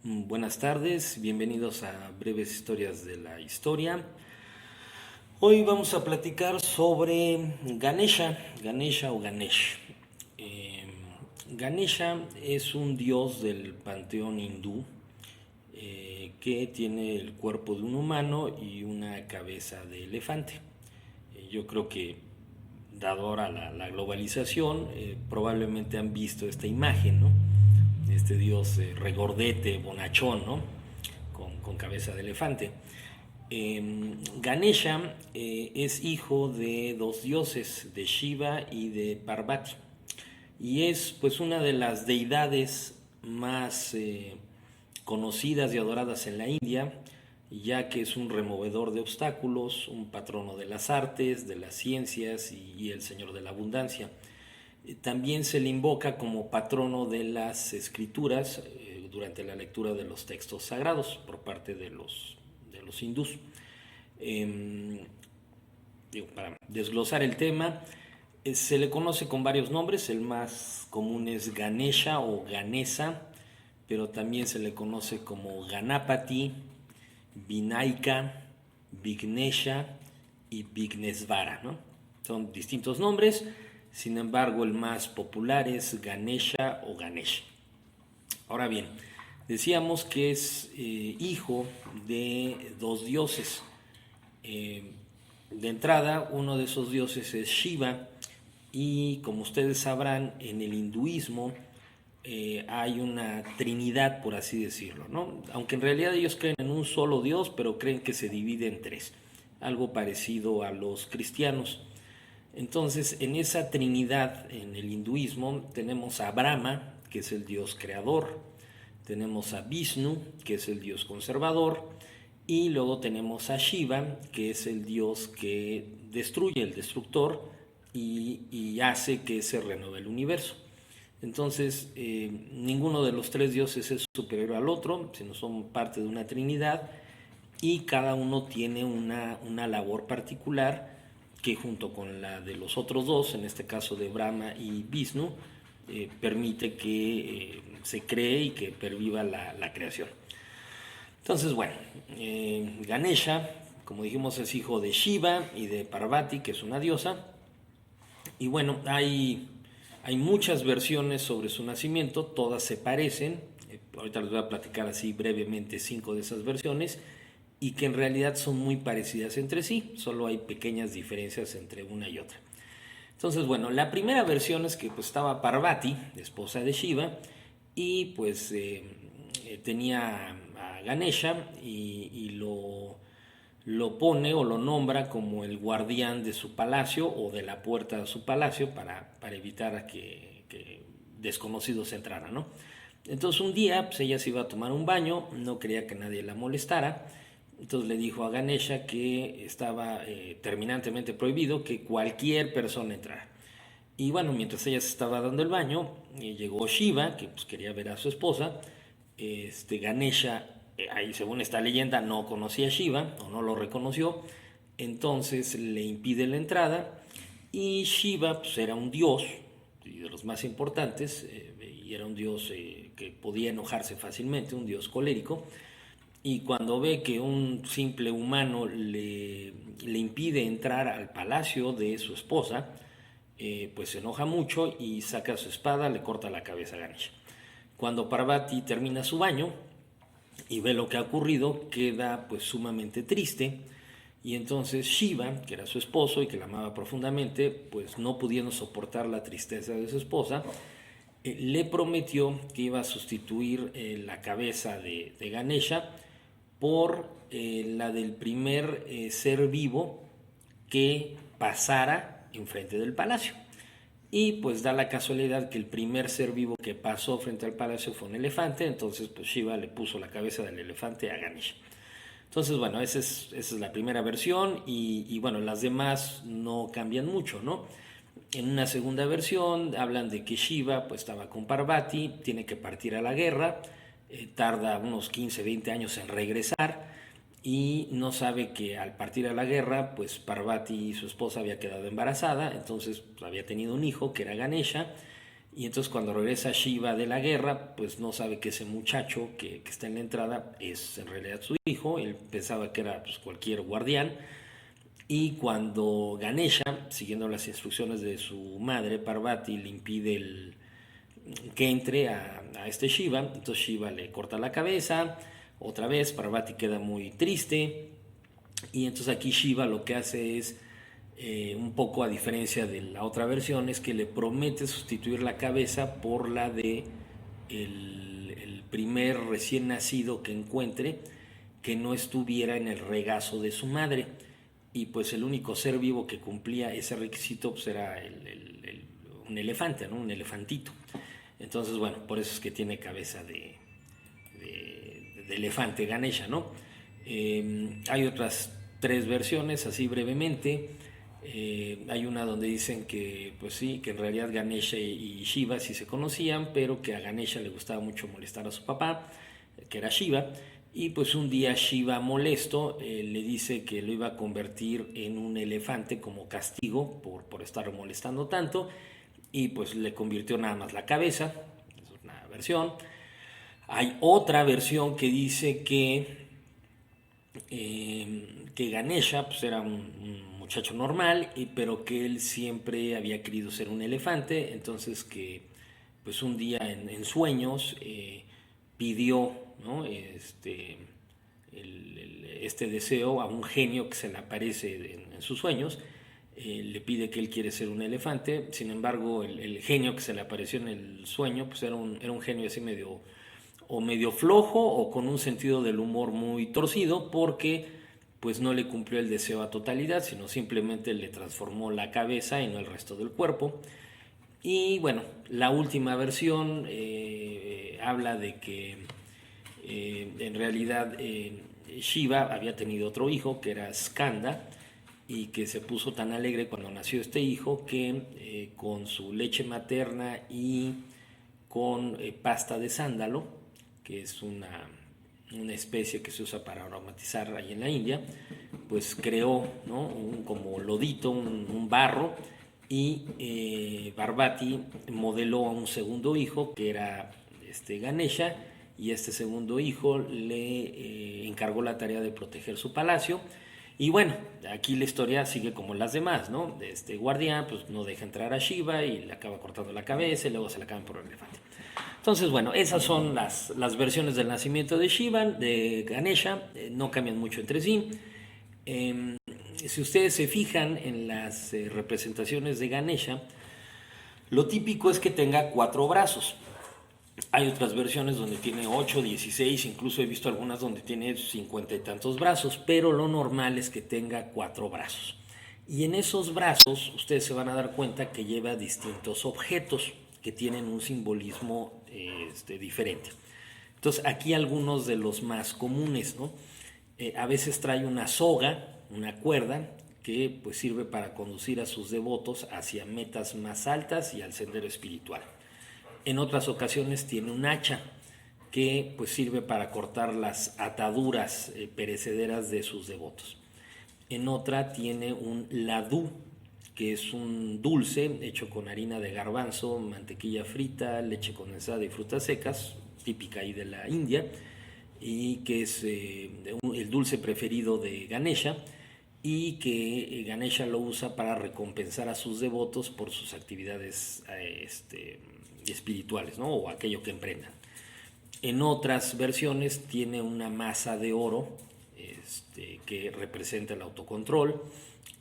Buenas tardes, bienvenidos a Breves Historias de la Historia. Hoy vamos a platicar sobre Ganesha o Ganesh. Eh, Ganesha es un dios del panteón hindú que tiene el cuerpo de un humano y una cabeza de elefante. Yo creo que, dado ahora la globalización, probablemente han visto esta imagen, ¿no? Este dios regordete, bonachón, ¿no? Con cabeza de elefante. Ganesha es hijo de dos dioses, de Shiva y de Parvati, y es pues una de las deidades más conocidas y adoradas en la India, ya que es un removedor de obstáculos, un patrono de las artes, de las ciencias y el señor de la abundancia. También se le invoca como patrono de las escrituras durante la lectura de los textos sagrados por parte de los hindús. Eh, para desglosar el tema, se le conoce con varios nombres. El más común es Ganesha o Ganesa, pero también se le conoce como Ganapati, Vinaika, Vignesha y Vignesvara, ¿no? Son distintos nombres, sin embargo el más popular es Ganesha o Ganesh. Ahora bien, decíamos que es hijo de dos dioses. Eh, de entrada, uno de esos dioses es Shiva, y como ustedes sabrán, en el hinduismo hay una trinidad, por así decirlo, ¿no? Aunque en realidad ellos creen en un solo Dios, pero creen que se divide en tres, algo parecido a los cristianos. Entonces, en esa trinidad, en el hinduismo, tenemos a Brahma, que es el dios creador, tenemos a Vishnu, que es el dios conservador, y luego tenemos a Shiva, que es el dios que destruye, el destructor, y hace que se renueve el universo. Entonces, ninguno de los tres dioses es superior al otro, sino son parte de una trinidad, y cada uno tiene una labor particular que, junto con la de los otros dos, en este caso de Brahma y Vishnu, permite que se cree y que perviva la creación. Entonces, bueno, Ganesha, como dijimos, es hijo de Shiva y de Parvati, que es una diosa. Y bueno, hay muchas versiones sobre su nacimiento, todas se parecen. Ahorita les voy a platicar así brevemente 5 de esas versiones, y que en realidad son muy parecidas entre sí, solo hay pequeñas diferencias entre una y otra. Entonces, bueno, la primera versión es que pues estaba Parvati, esposa de Shiva, y pues tenía a Ganesha, y lo pone o lo nombra como el guardián de su palacio o de la puerta de su palacio para evitar a que desconocidos entraran, ¿no? Entonces un día pues ella se iba a tomar un baño, no quería que nadie la molestara, entonces le dijo a Ganesha que estaba terminantemente prohibido que cualquier persona entrara. Y bueno, mientras ella se estaba dando el baño, llegó Shiva, que pues quería ver a su esposa. Ganesha, ahí según esta leyenda, no conocía a Shiva o no lo reconoció, entonces le impide la entrada. Y Shiva pues, era un dios, y de los más importantes, y era un dios que podía enojarse fácilmente, un dios colérico. Y cuando ve que un simple humano le impide entrar al palacio de su esposa, pues se enoja mucho y saca su espada, le corta la cabeza a Ganesha. Cuando Parvati termina su baño y ve lo que ha ocurrido, queda pues sumamente triste, y entonces Shiva, que era su esposo y que la amaba profundamente, pues no pudiendo soportar la tristeza de su esposa, le prometió que iba a sustituir la cabeza de Ganesha por la del primer ser vivo que pasara enfrente del palacio. Y pues da la casualidad que el primer ser vivo que pasó frente al palacio fue un elefante, entonces pues Shiva le puso la cabeza del elefante a Ganesha. Entonces, bueno, esa es la primera versión, y bueno, las demás no cambian mucho, ¿no? En una segunda versión hablan de que Shiva pues estaba con Parvati, tiene que partir a la guerra, tarda unos 15, 20 años en regresar, y no sabe que al partir a la guerra pues Parvati, su esposa, había quedado embarazada, entonces pues, había tenido un hijo que era Ganesha, Y entonces cuando regresa Shiva de la guerra, pues no sabe que ese muchacho que está en la entrada es en realidad su hijo. Él pensaba que era pues, cualquier guardián. Y cuando Ganesha, siguiendo las instrucciones de su madre, Parvati, le impide que entre a este Shiva, entonces Shiva le corta la cabeza. Otra vez Parvati queda muy triste. Y entonces aquí Shiva lo que hace es, un poco a diferencia de la otra versión, es que le promete sustituir la cabeza por la de el primer recién nacido que encuentre que no estuviera en el regazo de su madre. Y pues el único ser vivo que cumplía ese requisito pues era un elefante, ¿no? Un elefantito. Entonces, bueno, por eso es que tiene cabeza de elefante Ganesha, ¿no? Hay otras tres versiones, así brevemente. Hay una donde dicen que, pues sí, que en realidad Ganesha y Shiva sí se conocían, pero que a Ganesha le gustaba mucho molestar a su papá, que era Shiva, y pues un día Shiva molesto le dice que lo iba a convertir en un elefante como castigo por estar molestando tanto, y pues le convirtió nada más la cabeza. Es una versión. Hay otra versión que dice que Ganesha pues era un muchacho normal, pero que él siempre había querido ser un elefante. Entonces que pues un día sueños pidió, ¿no? Este deseo a un genio que se le aparece en sus sueños. Le pide que él quiere ser un elefante. Sin embargo, el genio que se le apareció en el sueño pues era un genio así medio flojo o con un sentido del humor muy torcido, porque pues no le cumplió el deseo a totalidad, sino simplemente le transformó la cabeza y no el resto del cuerpo. Y bueno, la última versión habla de que en realidad Shiva había tenido otro hijo que era Skanda, y que se puso tan alegre cuando nació este hijo que con su leche materna y con pasta de sándalo, que es una especie que se usa para aromatizar ahí en la India, pues creó, ¿no? Como lodito, un barro, y Parvati modeló a un segundo hijo que era Ganesha, y este segundo hijo le encargó la tarea de proteger su palacio. Y bueno, aquí la historia sigue como las demás, ¿no? Este guardián pues no deja entrar a Shiva y le acaba cortando la cabeza y luego se la acaban por el elefante. Entonces, bueno, esas son las versiones del nacimiento de Shiva, de Ganesha, no cambian mucho entre sí. Eh, si ustedes se fijan en las representaciones de Ganesha, lo típico es que tenga 4 brazos. Hay otras versiones donde tiene 8, 16, incluso he visto algunas donde tiene 50 y tantos brazos, pero lo normal es que tenga 4 brazos. Y en esos brazos ustedes se van a dar cuenta que lleva distintos objetos que tienen un simbolismo diferente. Entonces aquí algunos de los más comunes, ¿no? A veces trae una soga, una cuerda, que pues sirve para conducir a sus devotos hacia metas más altas y al sendero espiritual. En otras ocasiones tiene un hacha que pues sirve para cortar las ataduras perecederas de sus devotos. En otra tiene un ladú, que es un dulce hecho con harina de garbanzo, mantequilla frita, leche condensada y frutas secas, típica ahí de la India, y que es el dulce preferido de Ganesha, y que Ganesha lo usa para recompensar a sus devotos por sus actividades espirituales, ¿no? O aquello que emprendan. En otras versiones tiene una masa de oro que representa el autocontrol.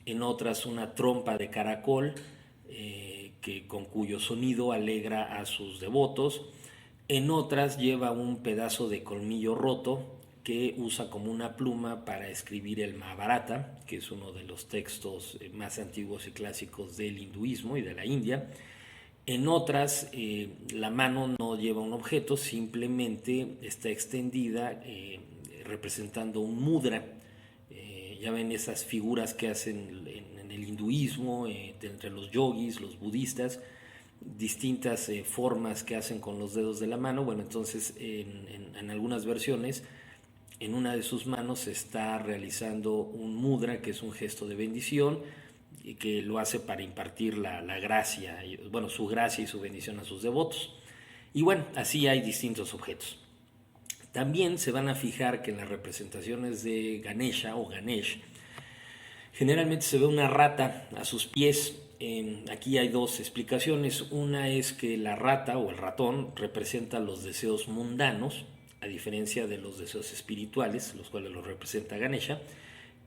En otras una trompa de caracol con cuyo sonido alegra a sus devotos. En otras lleva un pedazo de colmillo roto que usa como una pluma para escribir el Mahabharata, que es uno de los textos más antiguos y clásicos del hinduismo y de la India. En otras, la mano no lleva un objeto, simplemente está extendida representando un mudra. Ya ven esas figuras que hacen en el hinduismo, entre los yogis, los budistas, distintas formas que hacen con los dedos de la mano. Bueno, entonces en algunas versiones, en una de sus manos se está realizando un mudra, que es un gesto de bendición, y que lo hace para impartir la gracia, bueno, su gracia y su bendición a sus devotos. Y bueno, así hay distintos objetos. También se van a fijar que en las representaciones de Ganesha o Ganesh, generalmente se ve una rata a sus pies. Aquí hay dos explicaciones. Una es que la rata o el ratón representa los deseos mundanos, a diferencia de los deseos espirituales, los cuales los representa Ganesha.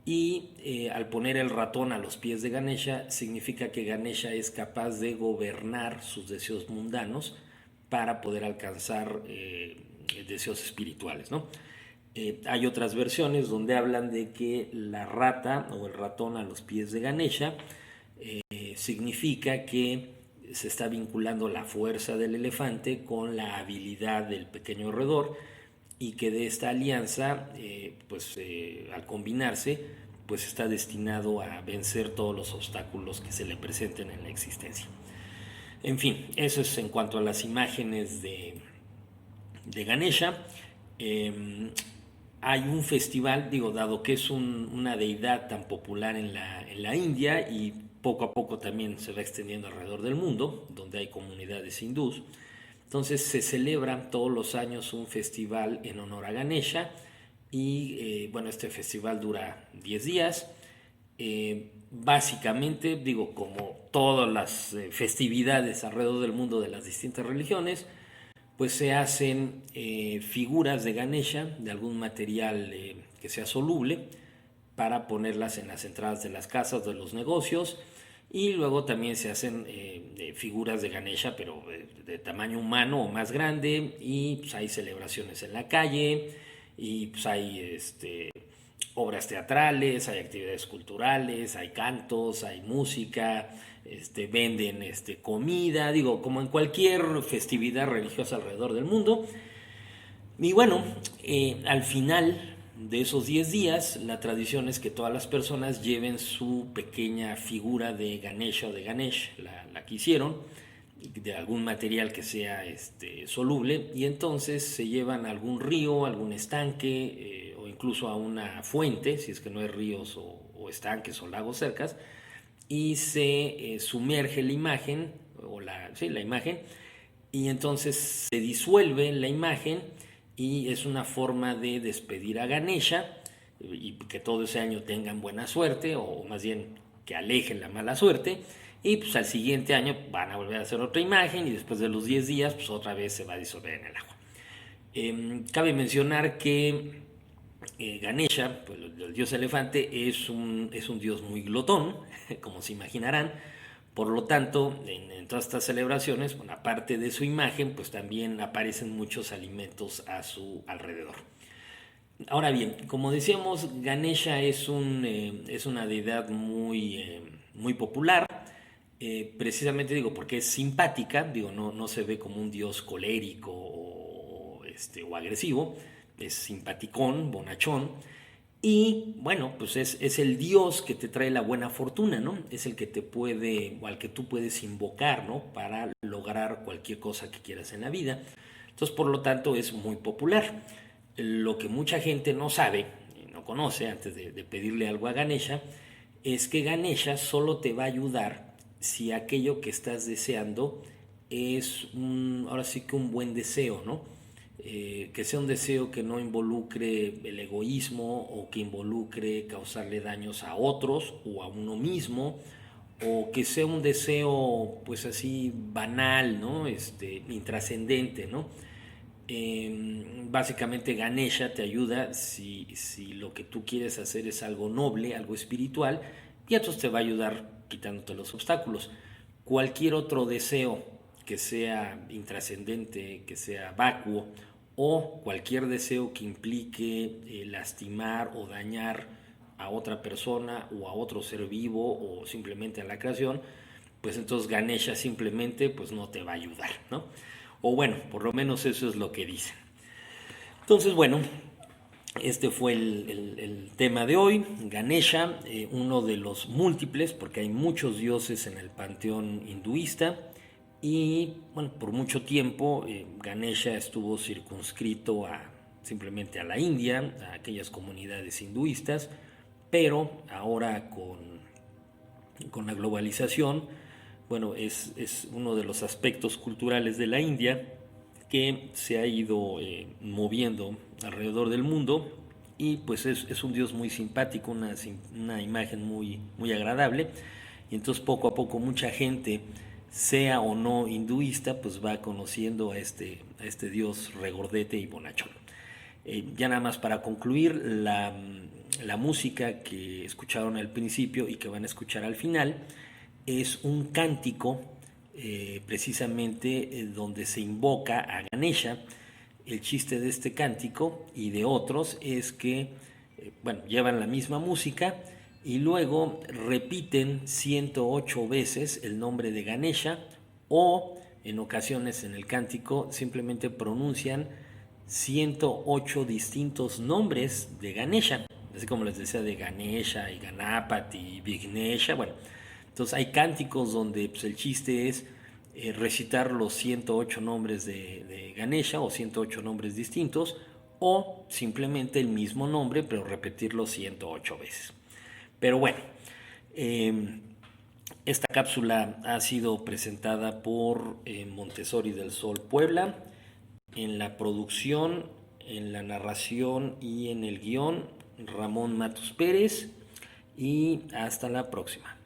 Y al poner el ratón a los pies de Ganesha, significa que Ganesha es capaz de gobernar sus deseos mundanos para poder alcanzar deseos espirituales, ¿no? Hay otras versiones donde hablan de que la rata o el ratón a los pies de Ganesha significa que se está vinculando la fuerza del elefante con la habilidad del pequeño roedor, y que de esta alianza, al combinarse, pues está destinado a vencer todos los obstáculos que se le presenten en la existencia. En fin, eso es en cuanto a las imágenes de Ganesha. Hay un festival, dado que es una deidad tan popular en la India, y poco a poco también se va extendiendo alrededor del mundo, donde hay comunidades hindús. Entonces se celebra todos los años un festival en honor a Ganesha, y este festival dura 10 días. Básicamente, como todas las festividades alrededor del mundo de las distintas religiones, pues se hacen figuras de Ganesha de algún material que sea soluble, para ponerlas en las entradas de las casas, de los negocios. Y luego también se hacen figuras de Ganesha, pero de tamaño humano o más grande, y pues hay celebraciones en la calle, y pues hay obras teatrales, hay actividades culturales, hay cantos, hay música, venden comida, como en cualquier festividad religiosa alrededor del mundo. Y bueno, al final de esos 10 días, la tradición es que todas las personas lleven su pequeña figura de Ganesha o de Ganesh, la que hicieron, de algún material que sea soluble, y entonces se llevan a algún río, algún estanque, o incluso a una fuente, si es que no hay ríos o estanques o lagos cercas, y se sumerge la imagen, la imagen, y entonces se disuelve la imagen, y es una forma de despedir a Ganesha, y que todo ese año tengan buena suerte, o más bien que alejen la mala suerte. Y pues al siguiente año van a volver a hacer otra imagen, y después de los 10 días pues otra vez se va a disolver en el agua. Cabe mencionar que Ganesha, pues el dios elefante, es un dios muy glotón, como se imaginarán. Por lo tanto, en todas estas celebraciones, aparte de su imagen, pues también aparecen muchos alimentos a su alrededor. Ahora bien, como decíamos, Ganesha es una deidad muy popular, precisamente porque es simpática, no se ve como un dios colérico o agresivo, es simpaticón, bonachón. Y bueno, pues es el dios que te trae la buena fortuna, ¿no? Es el que o al que tú puedes invocar, ¿no? Para lograr cualquier cosa que quieras en la vida. Entonces, por lo tanto, es muy popular. Lo que mucha gente no sabe, y no conoce antes de pedirle algo a Ganesha, es que Ganesha solo te va a ayudar si aquello que estás deseando es ahora sí que un buen deseo, ¿no? Que sea un deseo que no involucre el egoísmo, o que involucre causarle daños a otros o a uno mismo, o que sea un deseo pues así banal, ¿no? Intrascendente, ¿no? Básicamente Ganesha te ayuda si lo que tú quieres hacer es algo noble, algo espiritual, y entonces te va a ayudar quitándote los obstáculos. Cualquier otro deseo que sea intrascendente, que sea vacuo, o cualquier deseo que implique lastimar o dañar a otra persona o a otro ser vivo, o simplemente a la creación, pues entonces Ganesha simplemente pues no te va a ayudar, ¿no? O bueno, por lo menos eso es lo que dicen. Entonces, bueno, este fue el tema de hoy, Ganesha, uno de los múltiples, porque hay muchos dioses en el panteón hinduista. Y bueno, por mucho tiempo Ganesha estuvo circunscrito simplemente a la India, a aquellas comunidades hinduistas, pero ahora con la globalización, bueno, es uno de los aspectos culturales de la India que se ha ido moviendo alrededor del mundo, y pues es un dios muy simpático, una imagen muy agradable, y entonces poco a poco mucha gente, sea o no hinduista, pues va conociendo a este dios regordete y bonachón. Ya nada más para concluir, la música que escucharon al principio y que van a escuchar al final es un cántico, precisamente donde se invoca a Ganesha. El chiste de este cántico y de otros es que, bueno, llevan la misma música y luego repiten 108 veces el nombre de Ganesha, o en ocasiones en el cántico simplemente pronuncian 108 distintos nombres de Ganesha, así como les decía, de Ganesha y Ganapati y Vignesha. Bueno, entonces hay cánticos donde pues, el chiste es recitar los 108 nombres de Ganesha o 108 nombres distintos, o simplemente el mismo nombre pero repetirlo 108 veces. Pero bueno, esta cápsula ha sido presentada por Montessori del Sol Puebla. En la producción, en la narración y en el guión, Ramón Matus Pérez. Y hasta la próxima.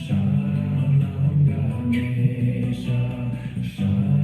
Sharanam Ganesha, Sharanam